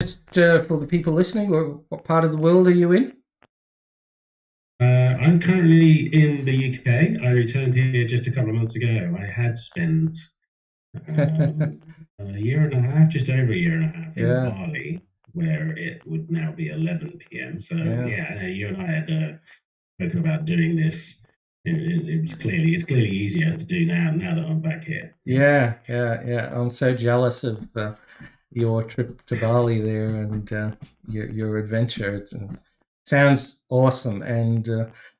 Just for the people listening, what part of the world are you in? I'm currently in the UK. I returned here just a couple of months ago. I had spent um, a year and a half, just over a year and a half in Yeah, Bali, where it would now be 11 p.m. So yeah, yeah, I know you and I had spoken about doing this. It's clearly easier to do now that I'm back here. Yeah. yeah. I'm so jealous of your trip to Bali there and your adventure. Sounds awesome, and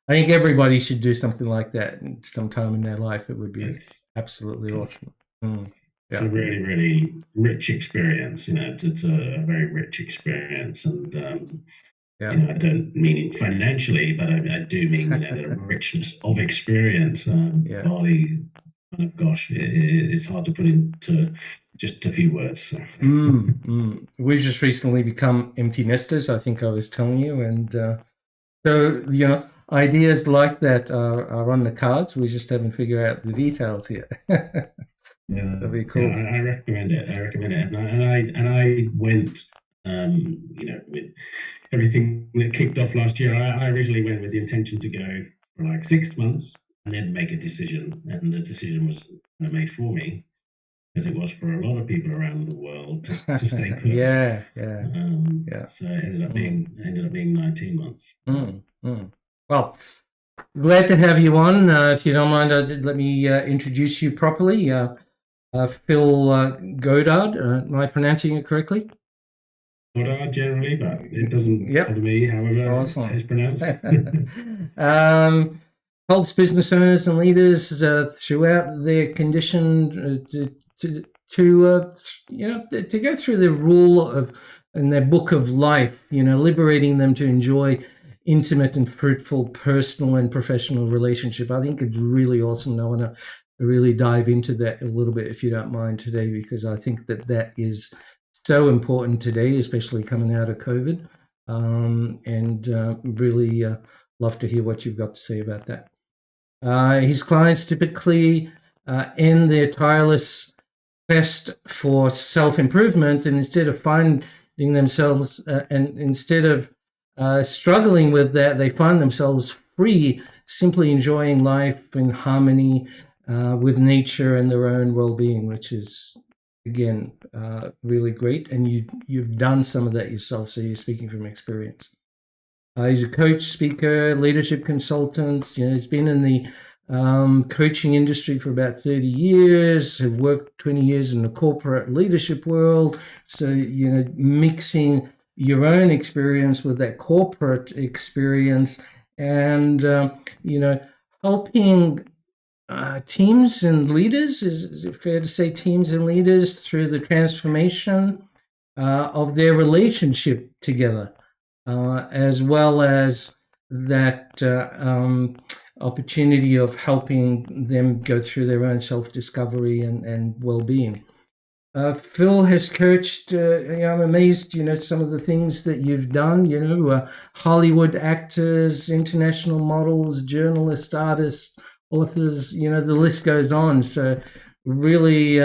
I think everybody should do something like that sometime in their life. It would be It's absolutely awesome. Mm, it's a yeah, really, really rich experience. It's a very rich experience, and yeah. I don't mean it financially, but I do mean, the richness of experience. Yeah. Bali, kind of, gosh, it's hard to put into just a few words. So. We've just recently become empty nesters. I think I was telling you, and so ideas like that are on the cards. We just haven't figured out the details yet. Yeah, That'd be yeah, cool. I recommend it. I recommend it, and I went, with everything that kicked off last year. I originally went with the intention to go for like 6 months and then make a decision, and the decision was made for me as it was for a lot of people around the world to stay put. Yeah, yeah, yeah. So it Mm, ended up being 19 months. mm. Well, glad to have you on. If you don't mind, let me introduce you properly. Phil Goddard. Am I pronouncing it correctly? Goddard generally, but it doesn't bother Yep. me, however Awesome. it's pronounced. um, Helps business owners and leaders throughout their condition to go through the rule of in their book of life. Liberating them to enjoy intimate and fruitful personal and professional relationship. I think it's really awesome. I want to really dive into that a little bit, if you don't mind, today, because I think that is so important today, especially coming out of COVID. And really love to hear what you've got to say about that. His clients typically end their tireless quest for self improvement, and instead of finding themselves, and instead of struggling with that, they find themselves free, simply enjoying life in harmony with nature and their own well being, which is again really great. And you've done some of that yourself, so you're speaking from experience. He's a coach, speaker, leadership consultant. He's been in the coaching industry for about 30 years, have worked 20 years in the corporate leadership world. So, mixing your own experience with that corporate experience and, helping teams and leaders, is it fair to say teams and leaders through the transformation of their relationship together, as well as that opportunity of helping them go through their own self discovery and well being. Phil has coached. I'm amazed. Some of the things that you've done. Hollywood actors, international models, journalists, artists, authors. The list goes on. So, really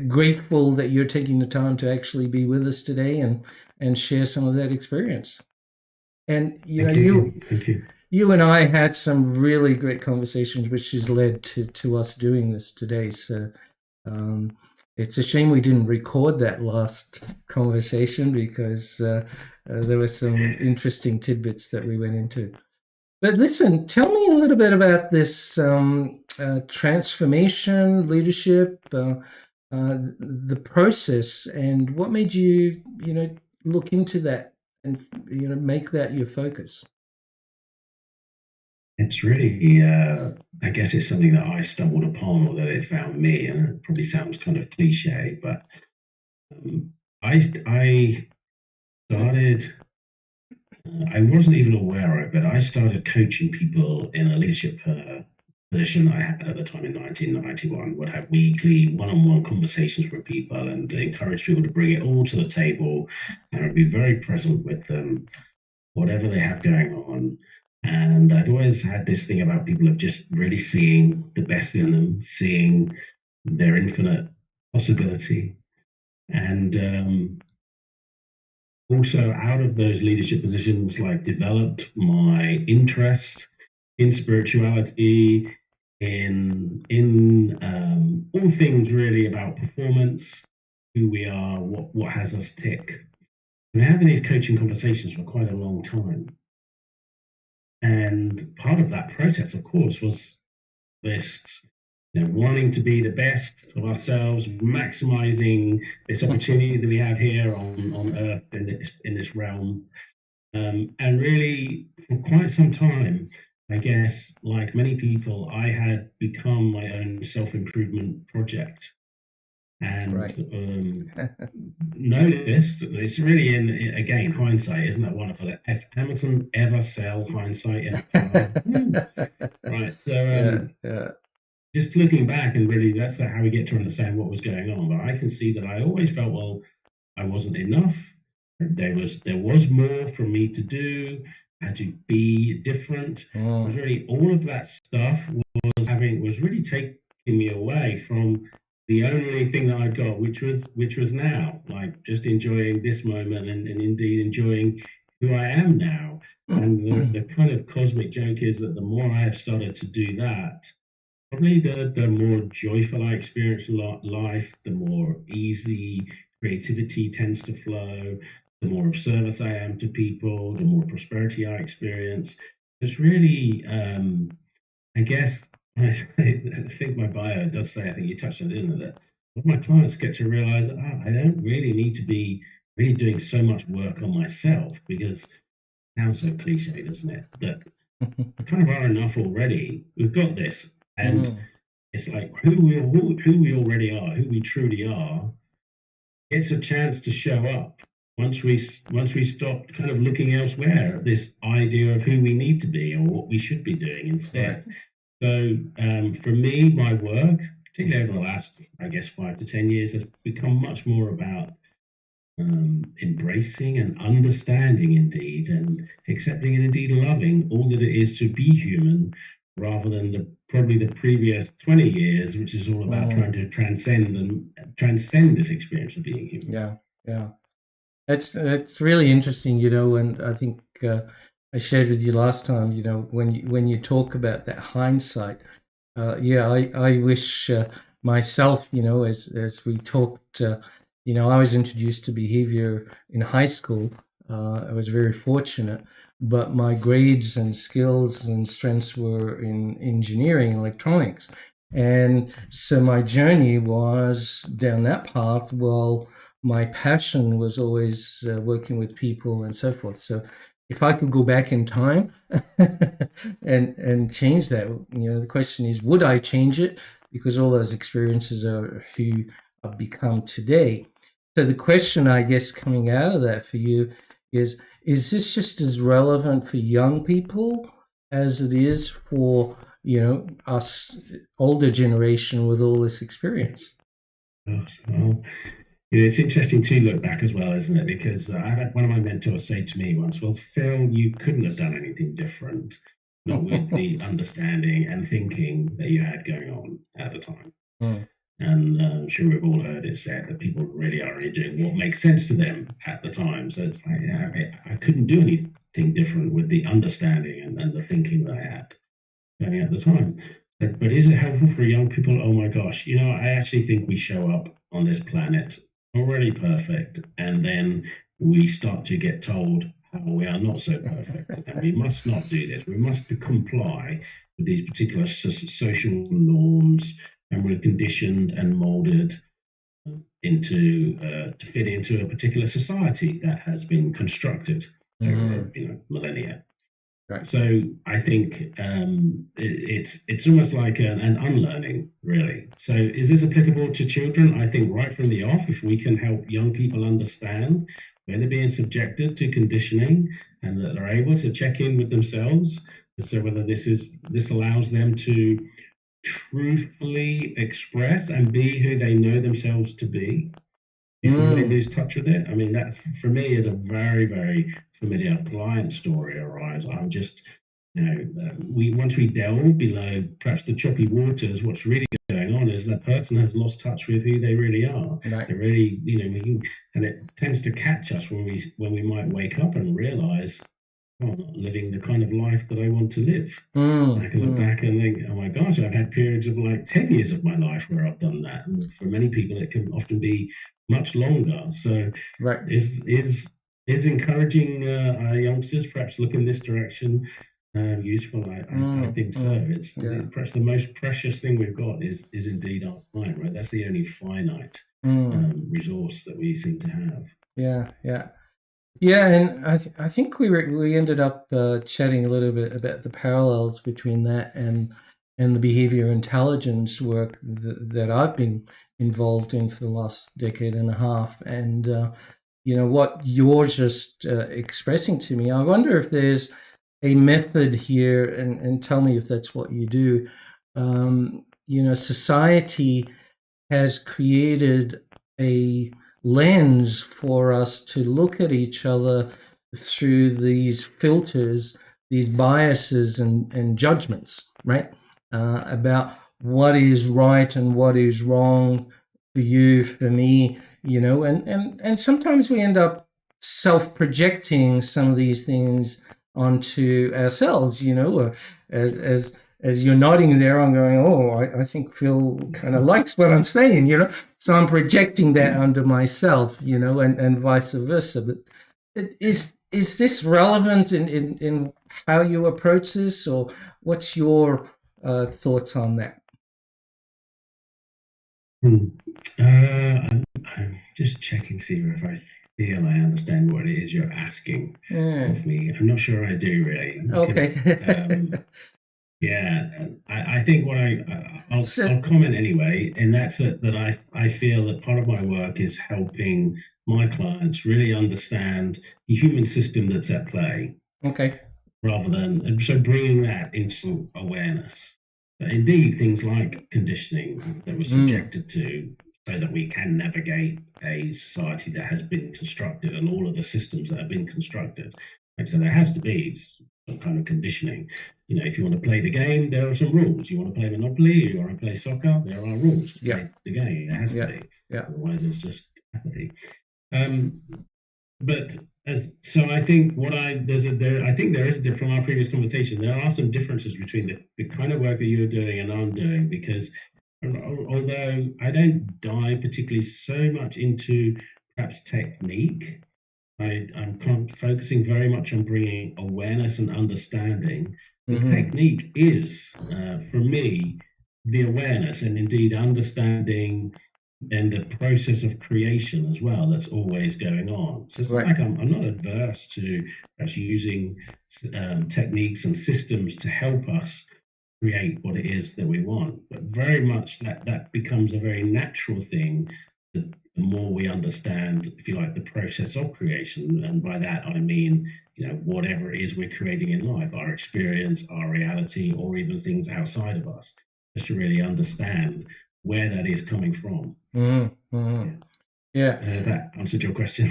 grateful that you're taking the time to actually be with us today and share some of that experience. And Thank you. Thank you. you and I had some really great conversations, which has led to us doing this today. So um, it's a shame we didn't record that last conversation because there were some interesting tidbits that we went into. But listen, tell me a little bit about this transformation, leadership, the process, and what made you, look into that and make that your focus. It's really, I guess it's something that I stumbled upon or that it found me, and it probably sounds kind of cliche, but um, I started, I wasn't even aware of it, but I started coaching people in a leadership position I had at the time in 1991, would have weekly one-on-one conversations with people and encourage people to bring it all to the table, and I'd be very present with them, whatever they have going on. And I'd always had this thing about people of just really seeing the best in them, seeing their infinite possibility, and also out of those leadership positions, like developed my interest in spirituality, in all things really about performance, who we are, what has us tick. And having these coaching conversations for quite a long time. And part of that process, of course, was this, wanting to be the best of ourselves, maximizing this opportunity that we have here on Earth in this realm. And really, for quite some time, I guess, like many people, I had become my own self-improvement project. And noticed, it's really again, hindsight, isn't that wonderful? If Amazon ever sell hindsight in a car, right? So just looking back, and really that's how we get to understand what was going on. But I can see that I always felt, well, I wasn't enough. There was more for me to do. I had to be different. It was really all of that stuff was really taking me away from the only thing that I've got, which was now, like just enjoying this moment and indeed enjoying who I am now. And the kind of cosmic joke is that the more I have started to do that, probably the more joyful I experience life, the more easy creativity tends to flow, the more of service I am to people, the more prosperity I experience. It's really, I guess, I think my bio does say, I think you touched on it, didn't it? That my clients get to realize that I don't really need to be really doing so much work on myself, because it sounds so cliche, doesn't it? That we kind of are enough already. We've got this. And it's like who we already are, who we truly are, gets a chance to show up once we stop kind of looking elsewhere at this idea of who we need to be or what we should be doing instead. Right. So for me, my work, particularly over the last, I guess, 5 to 10 years, has become much more about embracing and understanding, indeed, and accepting and indeed loving all that it is to be human, rather than probably the previous 20 years, which is all about trying to transcend this experience of being human. Yeah. It's really interesting, and I think I shared with you last time, when you talk about that hindsight, I wish myself, as we talked, I was introduced to behavior in high school. I was very fortunate, but my grades and skills and strengths were in engineering and electronics. And so my journey was down that path, while my passion was always working with people and so forth. So if I could go back in time and change that, the question is, would I change it? Because all those experiences are who I've become today. So the question, I guess, coming out of that for you is this just as relevant for young people as it is for, us older generation with all this experience? Well, it's interesting to look back as well, isn't it? Because I had one of my mentors say to me once, well, Phil, you couldn't have done anything different, not with the understanding and thinking that you had going on at the time. And I'm sure we've all heard it said that people really are only doing what makes sense to them at the time. So it's like, I couldn't do anything different with the understanding and the thinking that I had going at the time. But is it helpful for young people? Oh my gosh, I actually think we show up on this planet already perfect, and then we start to get told how we are not so perfect, and we must not do this. We must comply with these particular social norms, and we're conditioned and molded into to fit into a particular society that has been constructed over millennia. Right. So I think it's almost like an unlearning, really. So is this applicable to children? I think right from the off, if we can help young people understand where they're being subjected to conditioning, and that they're able to check in with themselves as to whether this allows them to truthfully express and be who they know themselves to be, before they lose touch with it. I mean, that for me is a very, very familiar client story arise. I'm just, once we delve below perhaps the choppy waters, what's really going on is that person has lost touch with who they really are. Right. They really, and it tends to catch us when we might wake up and realize, oh, I'm not living the kind of life that I want to live. I can look back and think, oh my gosh, I've had periods of like 10 years of my life where I've done that. And for many people, it can often be much longer. So Right. is encouraging our youngsters perhaps look in this direction useful? I think so. It's perhaps the most precious thing we've got is indeed our time, right? That's the only finite resource that we seem to have. Yeah, and I think we ended up chatting a little bit about the parallels between that and the behavior intelligence work that I've been involved in for the last decade and a half, and what you're just expressing to me. I wonder if there's a method here, and tell me if that's what you do. Society has created a lens for us to look at each other through these filters, these biases and judgments, right? About what is right and what is wrong for you, for me, and sometimes we end up self-projecting some of these things onto ourselves, or as you're nodding there, I'm going, oh, I think Phil kind of likes what I'm saying, so I'm projecting that onto myself, and vice versa. But is this relevant in how you approach this, or what's your thoughts on that? I'm just checking to see if I feel I understand what it is you're asking of me. I'm not sure I do really. Okay. I think I'll comment anyway, and that's that I feel that part of my work is helping my clients really understand the human system that's at play. Okay. Rather than, so bringing that into awareness. But indeed, things like conditioning that we're subjected to, so that we can navigate a society that has been constructed and all of the systems that have been constructed. And so there has to be some kind of conditioning. If you want to play the game, there are some rules. You want to play Monopoly, you want to play soccer, there are rules to play the game. There has to be. Otherwise, it's just apathy. So I think I think there is from our previous conversation. There are some differences between the kind of work that you're doing and I'm doing, because although I don't dive particularly so much into perhaps technique, I'm focusing very much on bringing awareness and understanding. The technique is, for me, the awareness and indeed understanding and the process of creation as well that's always going on. So it's not like I'm not adverse to actually using techniques and systems to help us create what it is that we want, but very much that becomes a very natural thing. The more we understand, if you like, the process of creation, and by that I mean, whatever it is we're creating in life, our experience, our reality, or even things outside of us, just to really understand where that is coming from. That answered your question.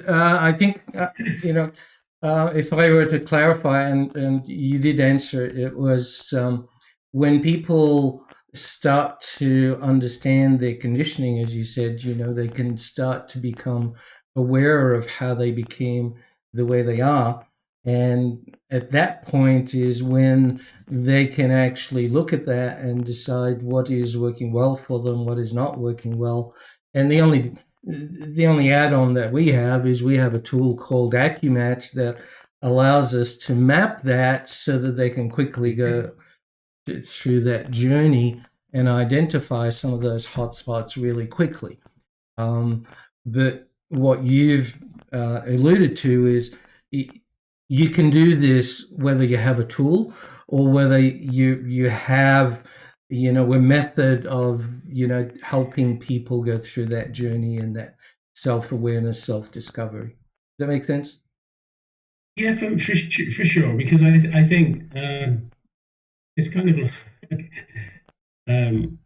I think if I were to clarify, and you did answer it was when people start to understand their conditioning, as you said, they can start to become aware of how they became the way they are. And at that point is when they can actually look at that and decide what is working well for them, what is not working well. And the only add-on that we have is we have a tool called AccuMatch that allows us to map that so that they can quickly go through that journey and identify some of those hotspots really quickly. But what you've alluded to is you can do this whether you have a tool or whether you have a method of helping people go through that journey and that self-awareness, self-discovery. Does that make sense? Yeah, for sure. Because I think it's kind of like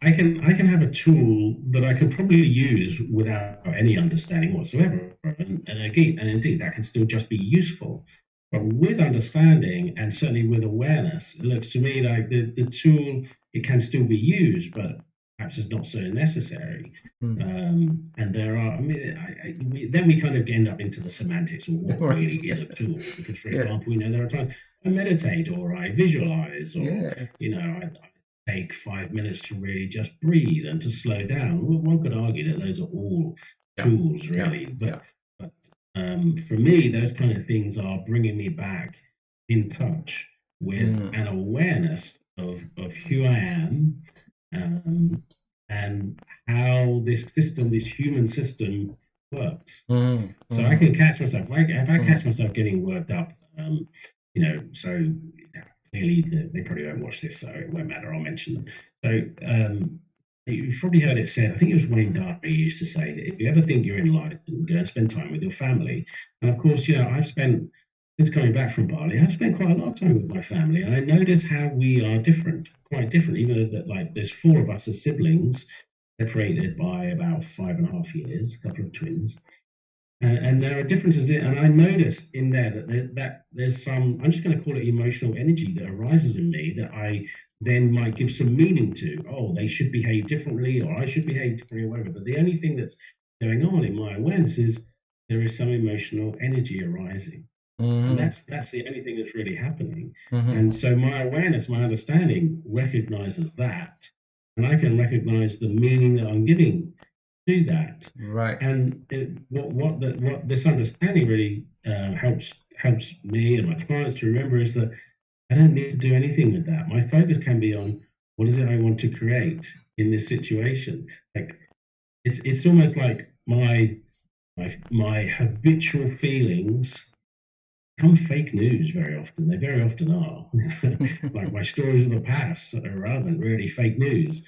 I can have a tool that I can probably use without any understanding whatsoever, and indeed that can still just be useful. But with understanding and certainly with awareness, it looks to me like the tool, it can still be used, but perhaps is not so necessary. Mm. And there are, then we kind of end up into the semantics of what Right. really is a tool. Because, for Yeah. example, there are times I meditate or I visualize or, Yeah. I take 5 minutes to really just breathe and to slow down. Well, one could argue that those are all Yeah. tools, Yeah. really. Yeah. But for me, those kind of things are bringing me back in touch with an awareness of who I am, and how this system, this human system, works. So I can catch myself. If I catch myself getting worked up, so clearly they probably won't watch this, so it won't matter. I'll mention them. So you've probably heard it said. I think it was Wayne Darby used to say that if you ever think you're enlightened, go and spend time with your family. And of course, I've spent since coming back from Bali, I've spent quite a lot of time with my family, and I notice how we are different, quite different. Even though that, there's 4 of us as siblings, separated by about 5.5 years, a couple of twins. And there are differences, and I notice in there that there's some, I'm just going to call it emotional energy that arises in me that I then might give some meaning to. Oh, they should behave differently, or I should behave differently, or whatever. But the only thing that's going on in my awareness is there is some emotional energy arising. And that's the only thing that's really happening. And so my awareness, my understanding recognizes that, and I can recognize the meaning that I'm giving to that. Right. And what this understanding really helps me and my clients to remember is that I don't need to do anything with that. My focus can be on what is it I want to create in this situation. Like it's almost like my habitual feelings become fake news very often. They very often are. Like my stories of the past that are relevant, really fake news.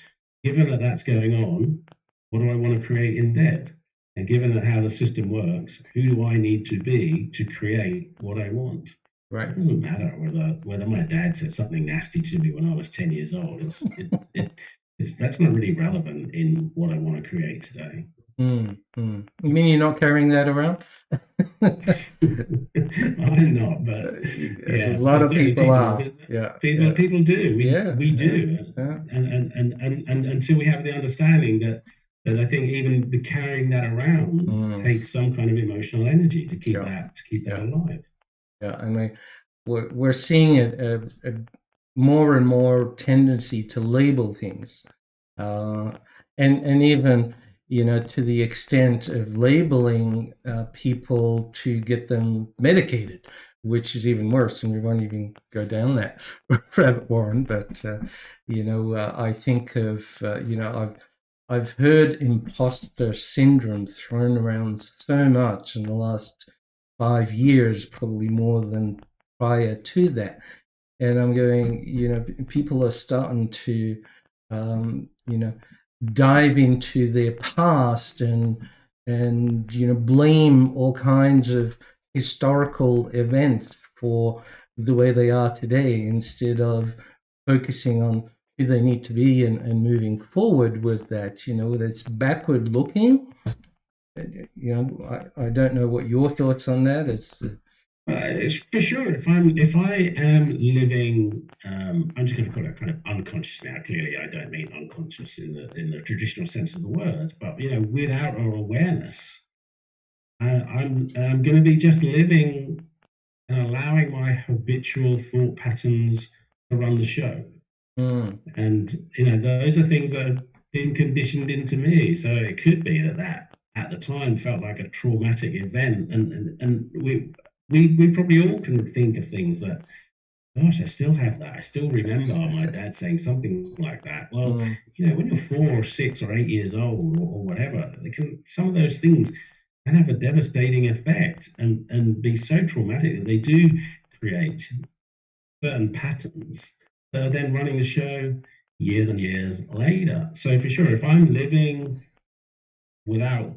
Given that that's going on, what do I want to create instead? And given that how the system works, who do I need to be to create what I want? Right. It doesn't matter whether my dad said something nasty to me when I was 10 years old. That's not really relevant in what I want to create today. You mean you're not carrying that around? I'm not, but a lot of people are. People do. We do. Yeah. And until we have the understanding that I think even the carrying that around takes some kind of emotional energy to keep that alive. Yeah, I mean, we're seeing a more and more tendency to label things, and even to the extent of labeling people to get them medicated, which is even worse, and we won't even go down that rabbit warren. But I think of I've heard imposter syndrome thrown around so much in the last 5 years, probably more than prior to that. And I'm going, people are starting to, dive into their past and blame all kinds of historical events for the way they are today, instead of focusing on who they need to be and moving forward with that. That's backward looking. I don't know what your thoughts on that is. For sure, if I am living, I'm just going to call it kind of unconscious now. Clearly, I don't mean unconscious in the traditional sense of the word, but without our awareness, I'm going to be just living and allowing my habitual thought patterns to run the show. And those are things that have been conditioned into me. So it could be that at the time felt like a traumatic event, and we probably all can think of things that, gosh, I still have that. I still remember my dad saying something like that. Well, when you're 4 or 6 or 8 years old or whatever, some of those things can have a devastating effect and be so traumatic that they do create certain patterns that are then running the show years and years later. So for sure, if I'm living without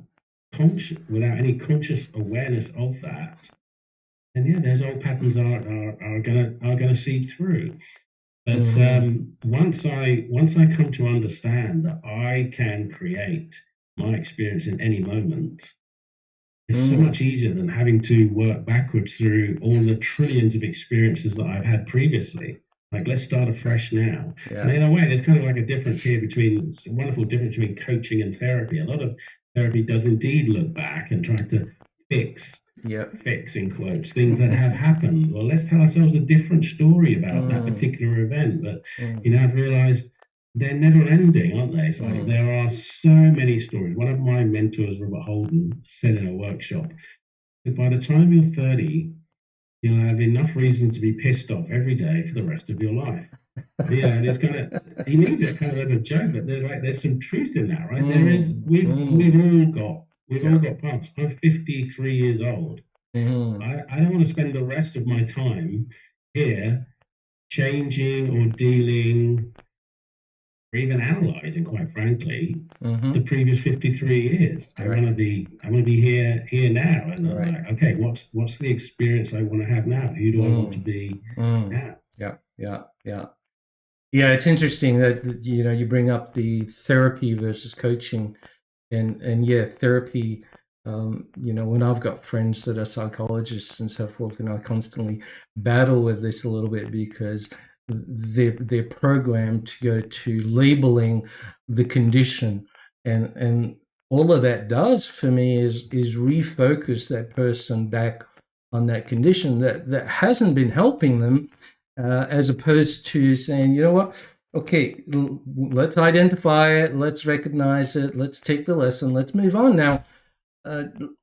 any conscious awareness of that, then those old patterns are gonna seep through. But once I come to understand that I can create my experience in any moment, it's so much easier than having to work backwards through all the trillions of experiences that I've had previously. Like, let's start afresh now. And Yeah. in a way, there's kind of like a difference here between, a wonderful difference between coaching and therapy. A lot of therapy does indeed look back and try to fix, Yeah. fix in quotes, things that have happened. Well, let's tell ourselves a different story about that particular event. But, I've realized they're never ending, aren't they? It's like there are so many stories. One of my mentors, Robert Holden, said in a workshop that by the time you're 30, you'll have enough reason to be pissed off every day for the rest of your life. And it's kind of, he means it kind of as a joke, but there's some truth in that, right? There is, we've all got bumps. I'm 53 years old. I don't want to spend the rest of my time here changing or dealing or even analyzing, quite frankly, the previous 53 years. I want to be here now, and I'm like, okay, what's the experience I want to have now? Who do I want to be now? Yeah, it's interesting that you bring up the therapy versus coaching, and yeah, therapy. When I've got friends that are psychologists and so forth, and I constantly battle with this a little bit because they're programmed to go to labeling the condition, and all of that does for me is refocus that person back on that condition that hasn't been helping them, as opposed to saying, you know what, okay, let's identify it, let's recognize it, let's take the lesson, let's move on now.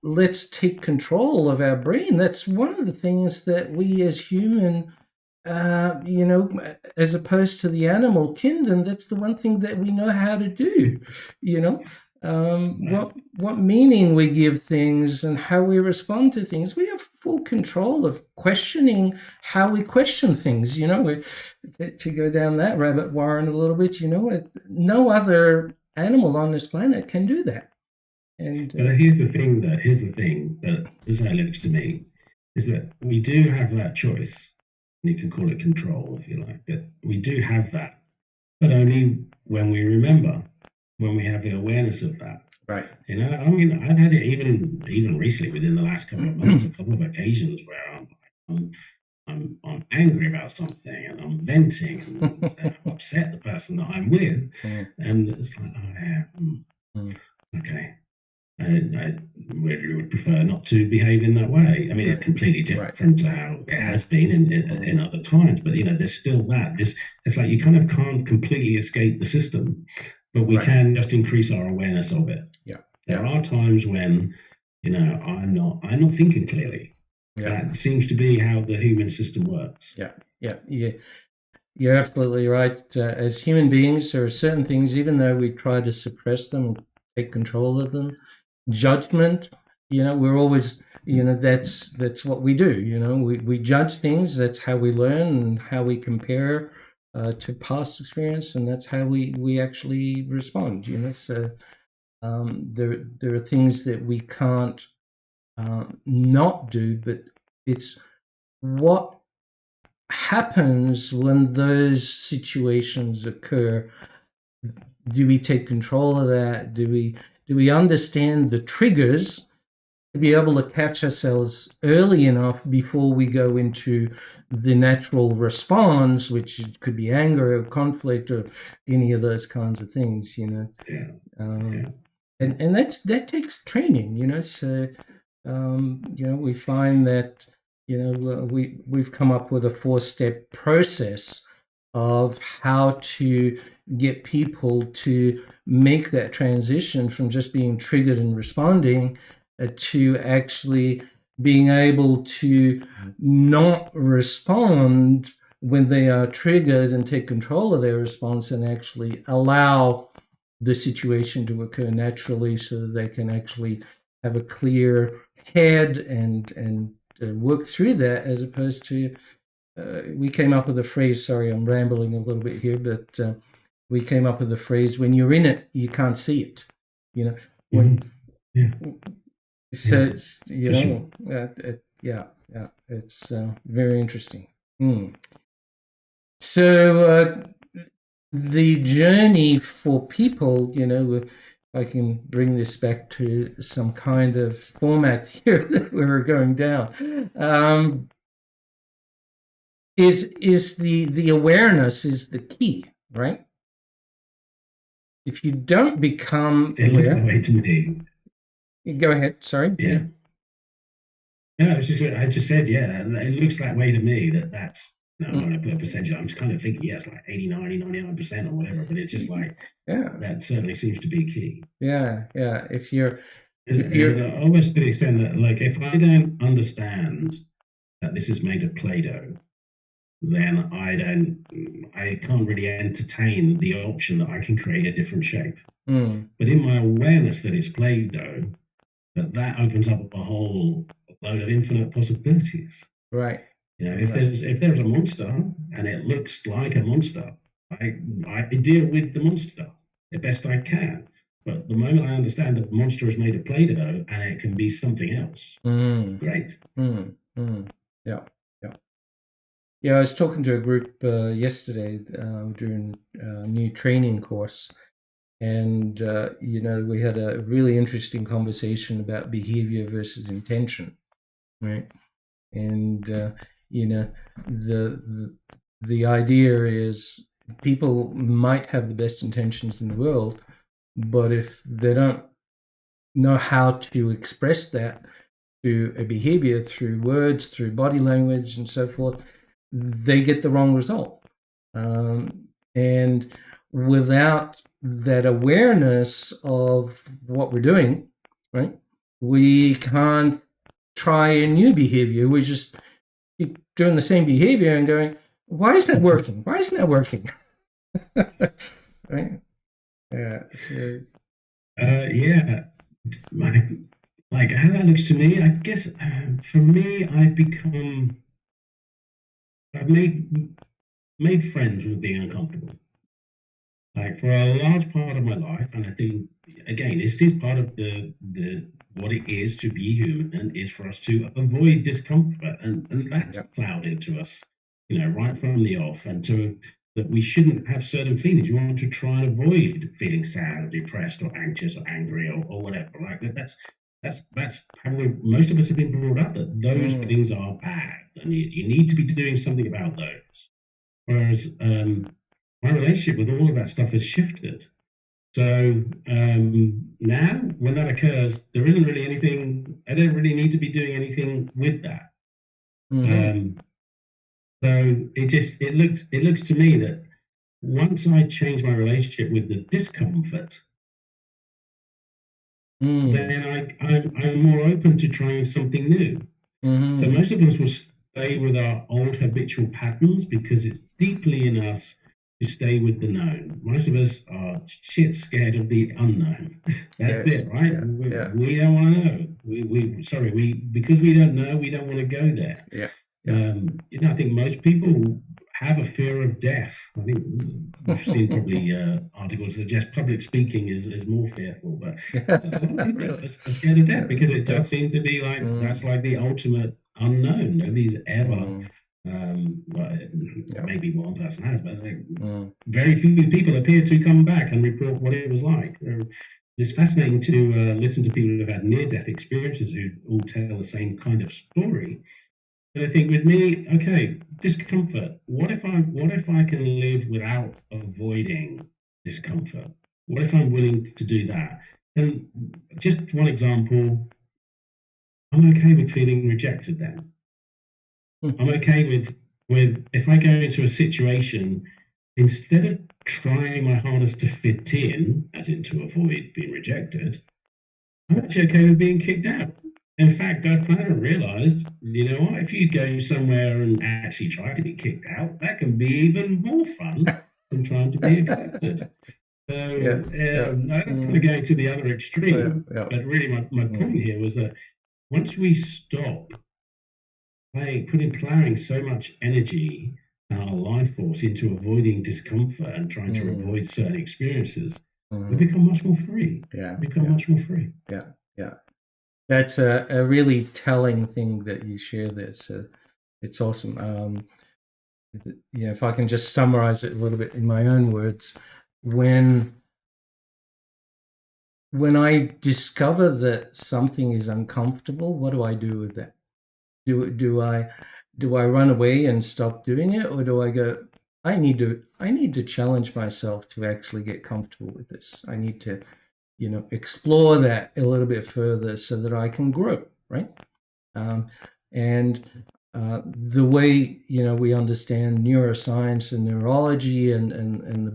Let's take control of our brain. That's one of the things that we as human, as opposed to the animal kingdom, that's the one thing that we know how to do. What meaning we give things and how we respond to things. We have full control of questioning how we question things. To go down that rabbit warren a little bit. No other animal on this planet can do that. But here's the thing that this looks to me is that we do have that choice. You can call it control if you like, but we do have that, but only when we remember, when we have the awareness of that. Right. I've had it even recently within the last couple of months, a couple of occasions where I'm angry about something and I'm venting and I'm upset the person that I'm with, and it's like, oh yeah, okay. I really would prefer not to behave in that way. I mean, it's completely different to how it has been in other times, but there's still that. It's like you kind of can't completely escape the system, but we can just increase our awareness of it. There are times when I'm not thinking clearly. That seems to be how the human system works. Yeah. You're absolutely right. As human beings, there are certain things, even though we try to suppress them and take control of them. Judgment, we're always, that's what we do. We judge things. That's how we learn and how we compare to past experience, and that's how we actually respond. So there are things that we can't not do, but it's what happens when those situations occur. Do we take control of that? Do we understand the triggers to be able to catch ourselves early enough before we go into the natural response, which could be anger or conflict or any of those kinds of things, And that takes training, So we find that we've come up with a 4-step process of how to get people to make that transition from just being triggered and responding to actually being able to not respond when they are triggered and take control of their response and actually allow the situation to occur naturally so that they can actually have a clear head and work through that, as opposed to we came up with a phrase, sorry, I'm rambling a little bit here, but we came up with a phrase, when you're in it, you can't see it, So it's, it's very interesting. So the journey for people, if I can bring this back to some kind of format here that we were going down, is the awareness is the key, right? If you don't become It looks that aware, way to me. go ahead. Sorry. Yeah. No, I just said, yeah, it looks that way to me that's, no, I'm going to put a percentage. I'm just kind of thinking, yeah, it's like 80, 90, 99% or whatever, but it's just like, Yeah. that certainly seems to be key. Yeah. Yeah. If you're almost to the extent that, like, if I don't understand that this is made of Play-Doh, then I can't really entertain the option that I can create a different shape. But in my awareness that it's Play-Doh, that opens up a whole load of infinite possibilities. right. You know, if there's a monster and it looks like a monster, I deal with the monster the best I can. But the moment I understand that the monster is made of Play-Doh and it can be something else, great. Yeah. Yeah. Yeah. I was talking to a group yesterday during a new training course, and we had a really interesting conversation about behavior versus intention, right? And the idea is people might have the best intentions in the world, but if they don't know how to express that through a behavior, through words, through body language, and so forth, they get the wrong result. And without that awareness of what we're doing, right, we can't try a new behavior. We just keep doing the same behavior and going, why isn't that working? Why isn't that working? Right? Yeah. So, Yeah. Like how that looks to me, I guess for me, I've made friends with being uncomfortable. Like for a large part of my life, and I think again, this is part of the what it is to be human is for us to avoid discomfort, and that's plowed into us, right from the off, and to that we shouldn't have certain feelings. You want to try and avoid feeling sad or depressed or anxious or angry or whatever. Like that's how most of us have been brought up, that those things are bad and you need to be doing something about those. Whereas my relationship with all of that stuff has shifted. So now, when that occurs, there isn't really anything. I don't really need to be doing anything with that. So it looks to me that once I change my relationship with the discomfort, then I'm more open to trying something new. So most of us will stay with our old habitual patterns because it's deeply in us to stay with the known. Most of us are shit scared of the unknown. That's it, right? We don't want to know. Because we don't know, we don't want to go there. I think most people have a fear of death. I think we've seen probably articles that suggest public speaking is more fearful, but a lot of people are scared of death because it does seem to be like that's like the ultimate unknown. Nobody's ever, maybe one person has, but very few people appear to come back and report what it was like. It's fascinating to listen to people who've had near-death experiences who all tell the same kind of story. But I think with me, okay, discomfort. What if I can live without avoiding discomfort? What if I'm willing to do that? And just one example, I'm okay with feeling rejected then. I'm okay with if I go into a situation, instead of trying my hardest to fit in, as in to avoid being rejected, I'm actually okay with being kicked out. In fact, I've kind of realized, if you go somewhere and actually try to be kicked out, that can be even more fun than trying to be accepted. So that's kind of going to the other extreme. But really, my point here was that once we stop plowing so much energy and our life force into avoiding discomfort and trying to avoid certain experiences, we become much more free. Much more free. Yeah. That's a really telling thing that you share there. So it's awesome. If I can just summarize it a little bit in my own words, when I discover that something is uncomfortable, what do I do with that? Do I do I run away and stop doing it, or do I go, I need to challenge myself to actually get comfortable with this. I need to, explore that a little bit further so that I can grow, right? Um, and the way we understand neuroscience and neurology and the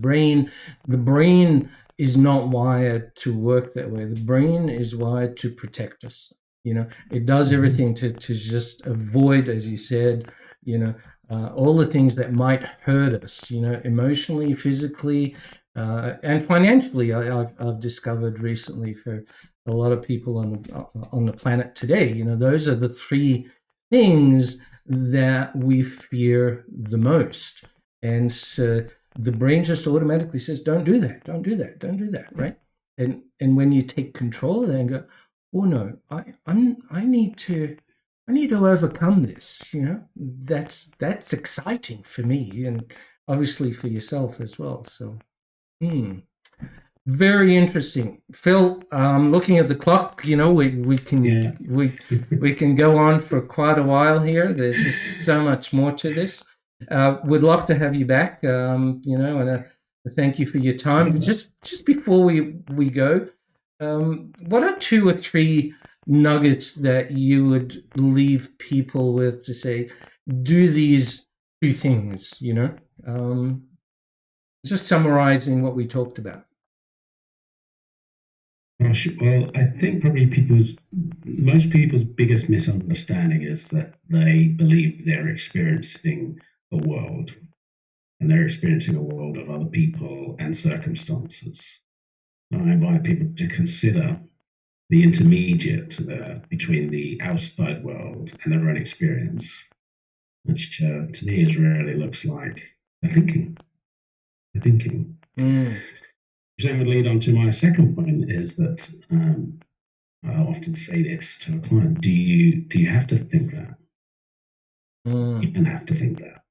brain is not wired to work that way. The brain is wired to protect us. It does everything to just avoid, as you said, all the things that might hurt us, emotionally, physically, and financially. I've discovered recently, for a lot of people on the planet today, those are the three things that we fear the most. And so the brain just automatically says, don't do that, don't do that, don't do that, right? And when you take control of that and go, oh no, I need to overcome this, that's exciting for me, and obviously for yourself as well. So very interesting, Phil. Looking at the clock, we can we can go on for quite a while here. There's just so much more to this. We'd love to have you back. And thank you for your time. Just before we go, what are 2 or 3 nuggets that you would leave people with to say, do these 2 things? Just summarizing what we talked about. Gosh, well, I think probably most people's biggest misunderstanding is that they believe they're experiencing a world, and they're experiencing a world of other people and circumstances. And I invite people to consider the intermediate between the outside world and their own experience, which to me is really looks like the thinking. Which then would lead on to my second point, is that I often say this to a client: do you have to think that? You don't have to think that.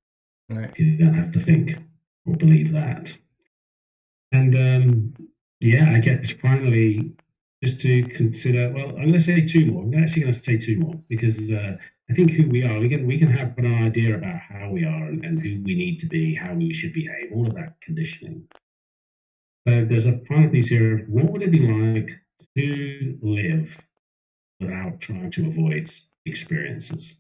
Right. You don't have to think or believe that. And I guess finally, just to consider. Well, I'm going to say 2 more. I'm actually going to say 2 more, because I think who we are, we can have an idea about how we are and who we need to be, how we should behave, all of that conditioning. So there's a final piece here of what would it be like to live without trying to avoid experiences,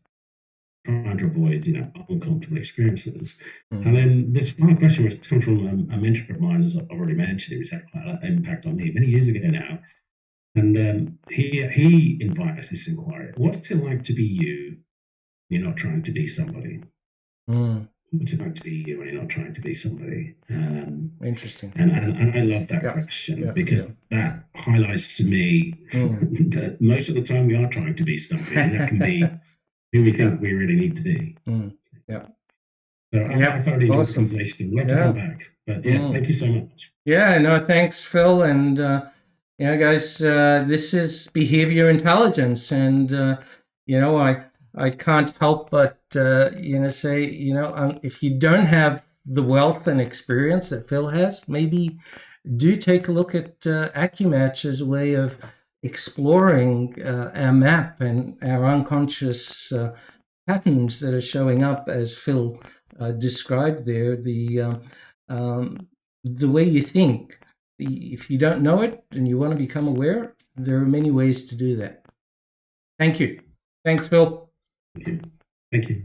trying to avoid uncomfortable experiences. And then this final question, which comes from a mentor of mine, as I've already mentioned, who's had quite an impact on me many years ago now. And he invites this inquiry: what's it like to be you? You're not trying to be somebody. What's it like to be you when you're not trying to be somebody? Interesting. And I love that question, because that highlights to me that most of the time we are trying to be something that can be who we think we really need to be. So I thoroughly enjoyed the conversation. Love to come back. But thank you so much. No, thanks, Phil. And guys, this is behavior intelligence, and I can't help but say, if you don't have the wealth and experience that Phil has, maybe do take a look at AccuMatch as a way of exploring our map and our unconscious patterns that are showing up, as Phil described there. The way you think. If you don't know it and you want to become aware, there are many ways to do that. Thank you. Thanks, Phil. Thank you. Thank you.